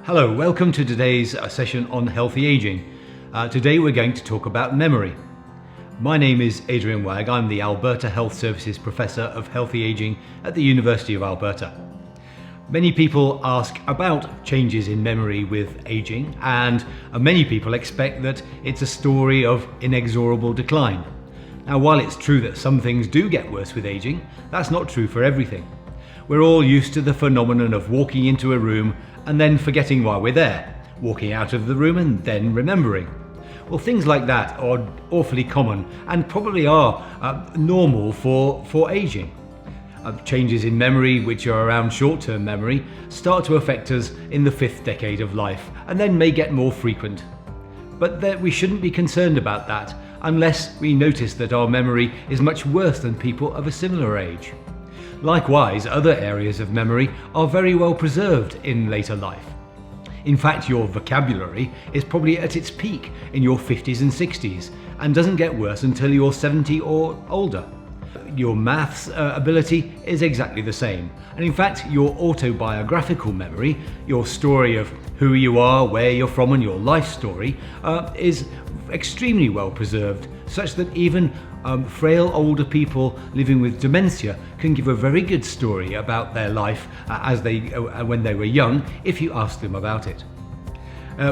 Hello, welcome to today's session on healthy aging. Today we're going to talk about memory. My name is Adrian Wagg. I'm the Alberta Health Services Professor of Healthy Aging at the University of Alberta. Many people ask about changes in memory with aging, and many people expect that it's a story of inexorable decline. Now, while it's true that some things do get worse with aging, that's not true for everything. We're all used to the phenomenon of walking into a room and then forgetting why we're there, walking out of the room and then remembering. Well, things like that are awfully common and probably are normal for aging. Changes in memory, which are around short-term memory, start to affect us in the 5th decade of life and then may get more frequent. But we shouldn't be concerned about that unless we notice that our memory is much worse than people of a similar age. Likewise, other areas of memory are very well preserved in later life. In fact, your vocabulary is probably at its peak in your 50s and 60s and doesn't get worse until you're 70 or older. Your maths ability is exactly the same. And in fact, your autobiographical memory, your story of who you are, where you're from and your life story is extremely well preserved, such that even frail older people living with dementia can give a very good story about their life when they were young if you ask them about it.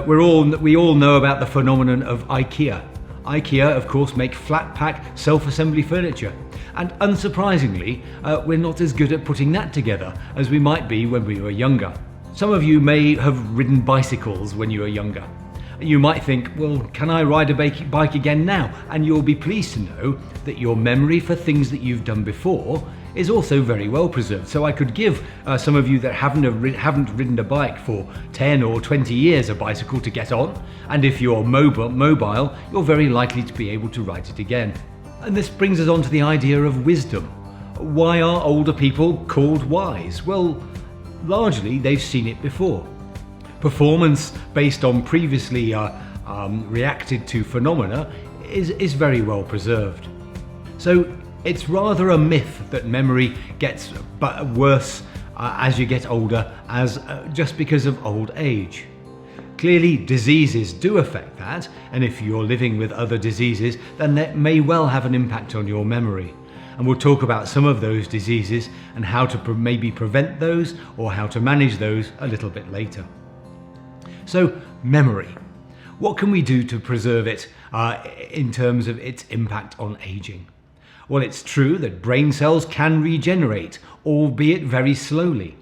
We all know about the phenomenon of IKEA. IKEA, of course, make flat pack self-assembly furniture. And unsurprisingly, we're not as good at putting that together as we might be when we were younger. Some of you may have ridden bicycles when you were younger. You might think, well, can I ride a bike again now? And you'll be pleased to know that your memory for things that you've done before is also very well preserved. So I could give some of you that haven't ridden a bike for 10 or 20 years a bicycle to get on. And if you're mobile, you're very likely to be able to ride it again. And this brings us on to the idea of wisdom. Why are older people called wise? Well, largely they've seen it before. Performance based on previously reacted to phenomena is very well preserved. So it's rather a myth that memory gets worse as you get older, just because of old age. Clearly, diseases do affect that, and if you're living with other diseases, then that may well have an impact on your memory. And we'll talk about some of those diseases and how to maybe prevent those or how to manage those a little bit later. So, memory. What can we do to preserve it in terms of its impact on aging? Well, it's true that brain cells can regenerate, albeit very slowly.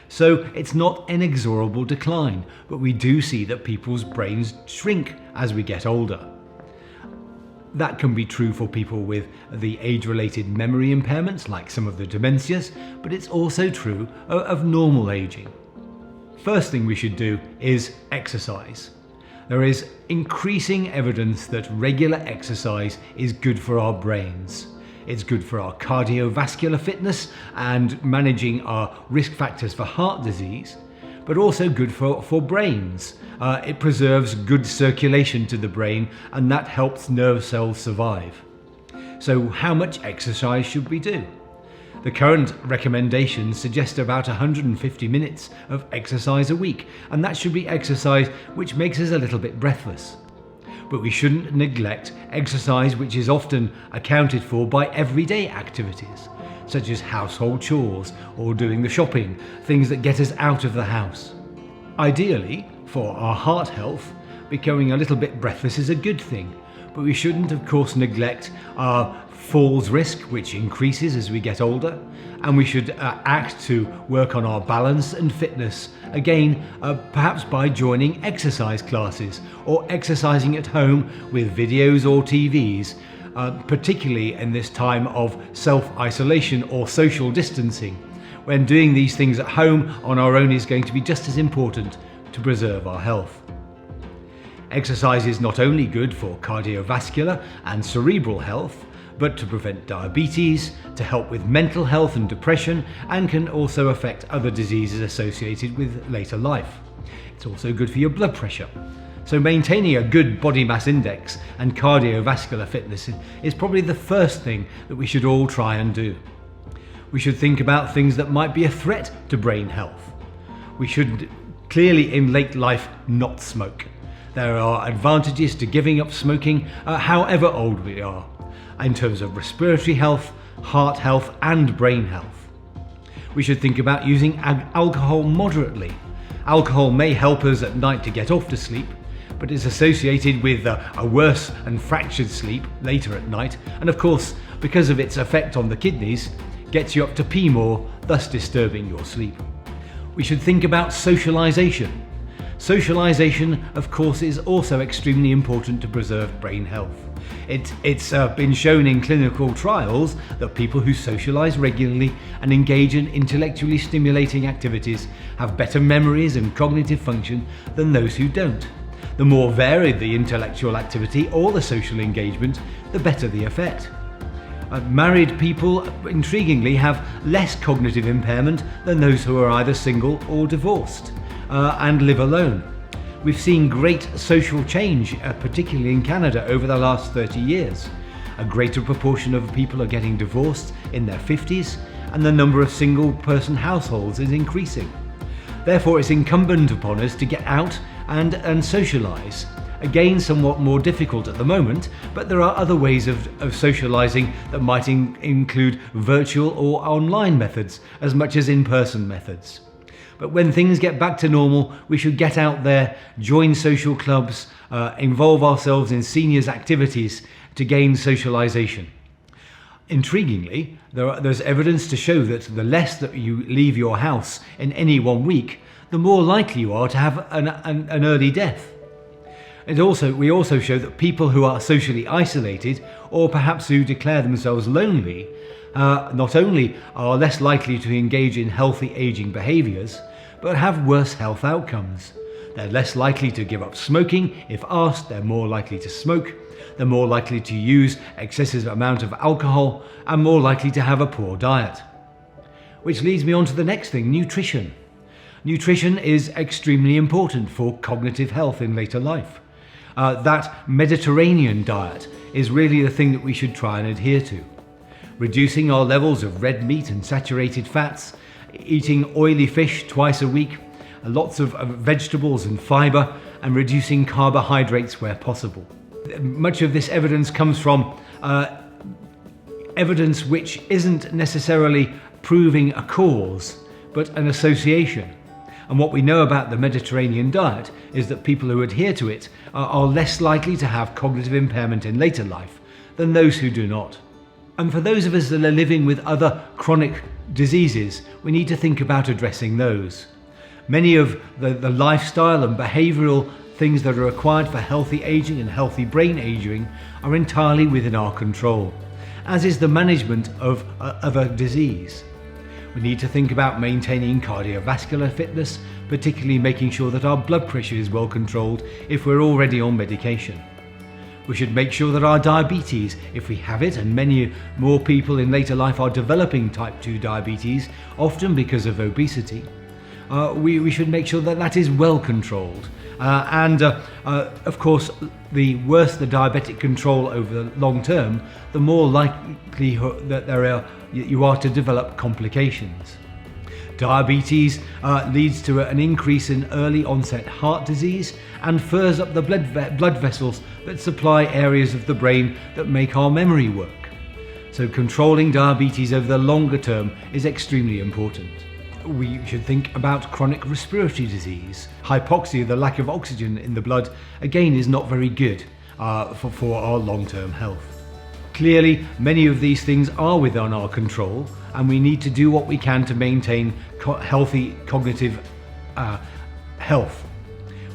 So it's not inexorable decline, but we do see that people's brains shrink as we get older. That can be true for people with the age-related memory impairments, like some of the dementias, but it's also true of normal aging. First thing we should do is exercise. There is increasing evidence that regular exercise is good for our brains. It's good for our cardiovascular fitness and managing our risk factors for heart disease, but also good for brains. It preserves good circulation to the brain, and that helps nerve cells survive. So how much exercise should we do? The current recommendations suggest about 150 minutes of exercise a week, and that should be exercise which makes us a little bit breathless. But we shouldn't neglect exercise which is often accounted for by everyday activities, such as household chores or doing the shopping, things that get us out of the house. Ideally, for our heart health, becoming a little bit breathless is a good thing, but we shouldn't, of course, neglect our falls risk, which increases as we get older, and we should act to work on our balance and fitness, again perhaps by joining exercise classes or exercising at home with videos or TVs, particularly in this time of self-isolation or social distancing, when doing these things at home on our own is going to be just as important to preserve our health. Exercise is not only good for cardiovascular and cerebral health, but to prevent diabetes, to help with mental health and depression, and can also affect other diseases associated with later life. It's also good for your blood pressure. So maintaining a good body mass index and cardiovascular fitness is probably the first thing that we should all try and do. We should think about things that might be a threat to brain health. We should Clearly, in late life, not smoke. There are advantages to giving up smoking, however old we are, in terms of respiratory health, heart health and brain health. We should think about using alcohol moderately. Alcohol may help us at night to get off to sleep, but is associated with a worse and fractured sleep later at night, and of course, because of its effect on the kidneys, gets you up to pee more, thus disturbing your sleep. We should think about socialisation. Socialisation, of course, is also extremely important to preserve brain health. It's been shown in clinical trials that people who socialise regularly and engage in intellectually stimulating activities have better memories and cognitive function than those who don't. The more varied the intellectual activity or the social engagement, the better the effect. Married people, intriguingly, have less cognitive impairment than those who are either single or divorced and live alone. We've seen great social change, particularly in Canada, over the last 30 years. A greater proportion of people are getting divorced in their 50s, and the number of single-person households is increasing. Therefore, it's incumbent upon us to get out and socialise. Again, somewhat more difficult at the moment, but there are other ways of socialising that might include virtual or online methods as much as in-person methods. But when things get back to normal, we should get out there, join social clubs, involve ourselves in seniors' activities to gain socialisation. Intriguingly, there's evidence to show that the less that you leave your house in any 1 week, the more likely you are to have an early death. We also show that people who are socially isolated, or perhaps who declare themselves lonely, not only are less likely to engage in healthy aging behaviours, but have worse health outcomes. They're less likely to give up smoking. If asked, they're more likely to smoke. They're more likely to use excessive amount of alcohol and more likely to have a poor diet. Which leads me on to the next thing, nutrition. Nutrition is extremely important for cognitive health in later life. That Mediterranean diet is really the thing that we should try and adhere to. Reducing our levels of red meat and saturated fats, eating oily fish twice a week, lots of vegetables and fibre, and reducing carbohydrates where possible. Much of this evidence comes from evidence which isn't necessarily proving a cause, but an association. And what we know about the Mediterranean diet is that people who adhere to it are less likely to have cognitive impairment in later life than those who do not. And for those of us that are living with other chronic diseases, we need to think about addressing those. Many of the lifestyle and behavioural things that are required for healthy aging and healthy brain aging are entirely within our control, as is the management of a disease. We need to think about maintaining cardiovascular fitness, particularly making sure that our blood pressure is well controlled if we're already on medication. We should make sure that our diabetes, if we have it, and many more people in later life are developing type 2 diabetes, often because of obesity, we should make sure that that is well controlled. Of course, the worse the diabetic control over the long term, the more likely that you are to develop complications. Diabetes leads to an increase in early onset heart disease and furs up the blood vessels that supply areas of the brain that make our memory work. So controlling diabetes over the longer term is extremely important. We should think about chronic respiratory disease. Hypoxia, the lack of oxygen in the blood, again is not very good for our long-term health. Clearly, many of these things are within our control, and we need to do what we can to maintain healthy cognitive health.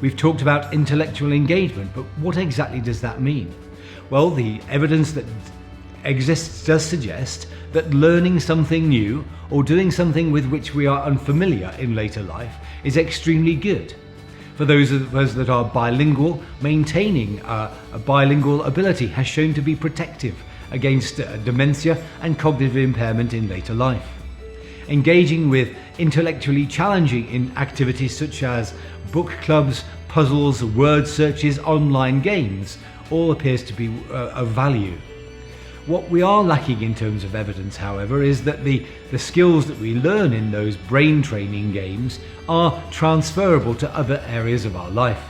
We've talked about intellectual engagement, but what exactly does that mean? Well, the evidence that exists does suggest that learning something new or doing something with which we are unfamiliar in later life is extremely good. For those of us that are bilingual, maintaining a bilingual ability has shown to be protective against dementia and cognitive impairment in later life. Engaging with intellectually challenging activities such as book clubs, puzzles, word searches, online games all appears to be of value. What we are lacking in terms of evidence, however, is that the skills that we learn in those brain training games are transferable to other areas of our life.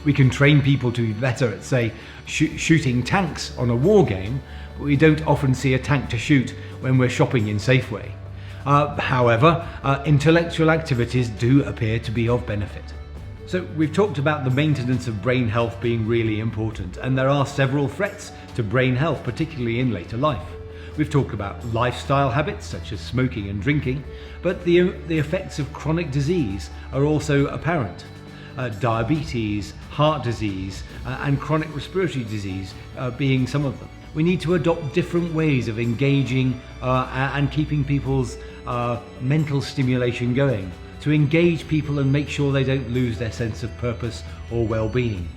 We can train people to be better at, say, shooting tanks on a war game, but we don't often see a tank to shoot when we're shopping in Safeway. However, intellectual activities do appear to be of benefit. So we've talked about the maintenance of brain health being really important, and there are several threats to brain health, particularly in later life. We've talked about lifestyle habits such as smoking and drinking, but the effects of chronic disease are also apparent. Diabetes, heart disease, and chronic respiratory disease being some of them. We need to adopt different ways of engaging and keeping people's mental stimulation going, to engage people and make sure they don't lose their sense of purpose or well-being.